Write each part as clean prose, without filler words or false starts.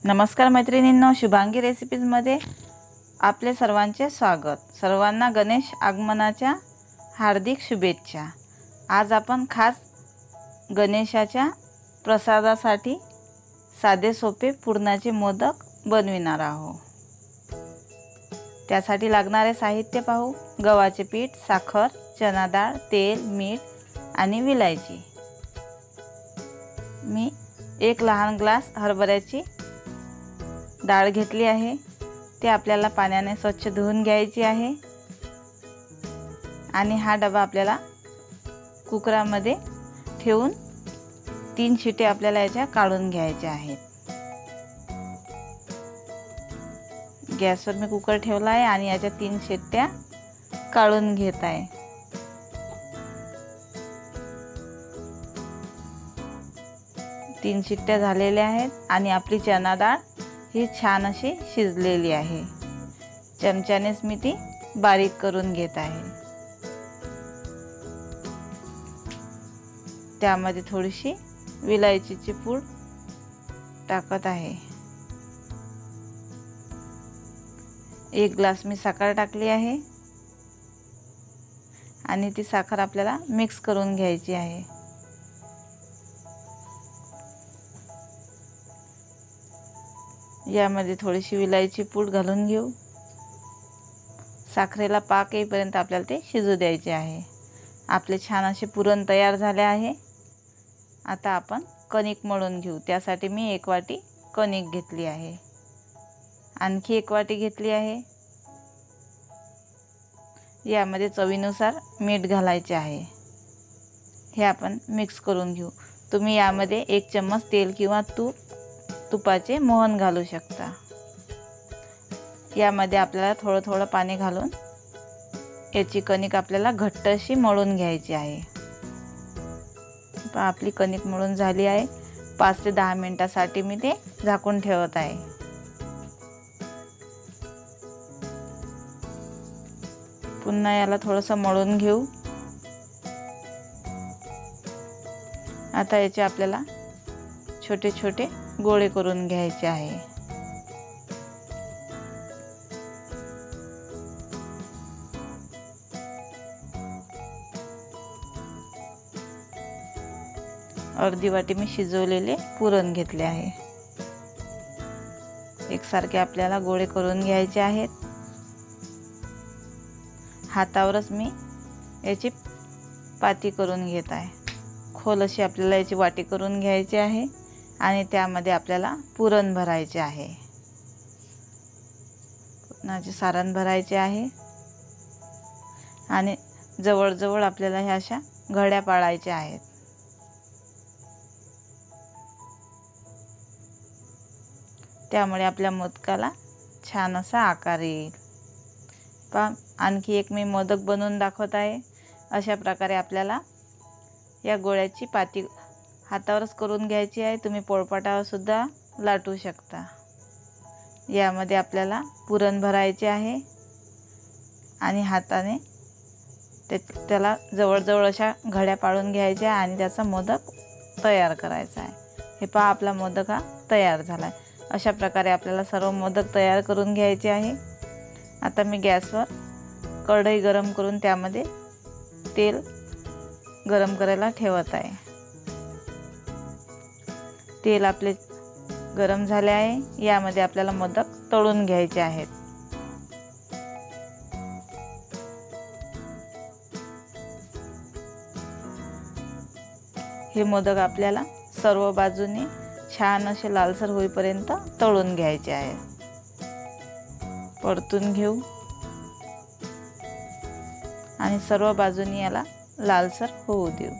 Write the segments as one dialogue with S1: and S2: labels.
S1: नमस्कार मैत्रिणींनो, शुभांगी रेसिपीजमध्ये आपले सर्वांचे स्वागत। सर्वांना गणेश आगमनाच्या हार्दिक शुभेच्छा। आज आपण खास गणेशाच्या प्रसादासाठी साधे सोपे पुरणाचे मोदक बनविणार आहोत। त्यासाठी लागणारे साहित्य पाहू। गव्हाचे पीठ, साखर, चना डाळ, तेल, मीठ आणि विलायची। मी एक लहान ग्लास हरभऱ्याची डाळ घेतली आहे। ते आपल्याला पाण्याने स्वच्छ धुवून घ्यायची आहे आणि हा डबा आपल्याला कुकरामध्ये ठेवून 3 शिटे आपल्याला याच्या काढून घ्यायच्या आहेत। गॅसवर मी कुकर ठेवला आहे आणि याच्या 3 शिट्ट्या काढून घेत आहे। तीन शिट्ट्या झालेल्या आहेत आणि आपली चना डाळ ही छान अशी शिजलेली आहे। चमच्यानेच मी ती बारीक करून घेत आहे। त्यामध्ये थोडीशी विलायचीची पूड टाकत आहे। 1 ग्लास मी साखर टाकली आहे आणि ती साखर आपल्याला मिक्स करून घ्यायची आहे। यामध्ये थोडीशी विलायची पूड घालून घेऊ। साखरेला पाक येईपर्यंत आपल्याला ते शिजू द्यायचे आहे। आपले छान असे पुरण तयार झाले आहे। आता आपण कणिक मळून घेऊ। त्यासाठी मी 1 वाटी कणिक घेतली आहे। आणखी 1 वाटी घेतली आहे। यामध्ये चवीनुसार मीठ घालायचे आहे। हे आपण मिक्स करून घेऊ। तुम्ही यामध्ये 1 चम्मच तेल किंवा तुपाचे मोहन घालू शकता। यामध्ये आपल्याला थोडं पाणी घालून याची कणिक आपल्याला घट्ट अशी मळून घ्यायची आहे। आपली कणिक मळून झाली आहे। 5 ते 10 मिनिटांसाठी मी ते झाकून ठेवत आहे। पुन्हा याला थोडंसं मळून घेऊ। आता याचे आपल्याला छोटे छोटे गोळे करून घ्यायचे आहे। अर्धी वाटी मी शिजवलेले पुरण घेतले आहे। एकसारखे आपल्याला गोळे करून घ्यायचे आहेत। हातावरच मी याची पाती करून घेत आहे। खोल अशी आपल्याला याची वाटी करून घ्यायची आहे आणि त्यामध्ये आपल्याला पुरण भरायचे आहे। पुरणाचे सारण भरायचे आहे आणि जवळ आपल्याला ह्या अशा घड्या पाडायच्या आहेत। त्यामुळे आपल्या मोदकाला छान असा आकार येईल। आणखी एक मी मोदक बनवून दाखवत आहे। अशा प्रकारे आपल्याला या गोळ्याची पाती हातावरच करून घ्यायची आहे। तुम्ही पोळपाटावर सुद्धा लाटू शकता। यामध्ये आपल्याला पुरण भरायचे आहे आणि हाताने त्याला जवळ अशा घड्या पाडून घ्यायच्या आणि त्याचा मोदक तयार करायचा आहे। हे पहा, आपला मोदक हा तयार झाला आहे। अशा प्रकारे आपल्याला सर्व मोदक तयार करून घ्यायचे आहे। आता मी गॅसवर कढई गरम करून त्यामध्ये तेल गरम करायला ठेवत आहे। तेल आपले गरम झाले आहे। यामध्ये आपल्याला मोदक तळून घ्यायचे आहेत। हे मोदक आपल्याला सर्व बाजूने छान असे लालसर होईपर्यंत तळून घ्यायचे आहेत। परतून घेऊ आणि सर्व बाजूने याला लालसर होऊ देऊ।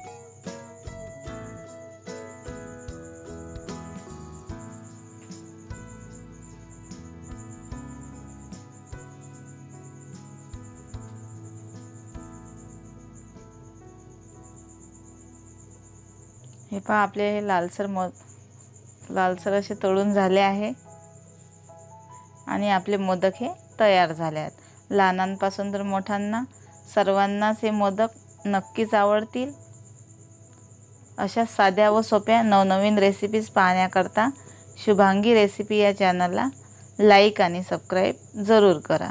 S1: हे पहा, आपले हे लालसर असे तळून झाले आहे आणि आपले मोदक हे तयार झाले आहेत। लहानांपासून तर मोठ्यांना सर्वांनाच हे मोदक नक्कीच आवडतील। अशा साध्या व सोप्या नवनवीन रेसिपीज पाहण्याकरता शुभांगी रेसिपी या चॅनलला लाईक आणि सबस्क्राईब जरूर करा।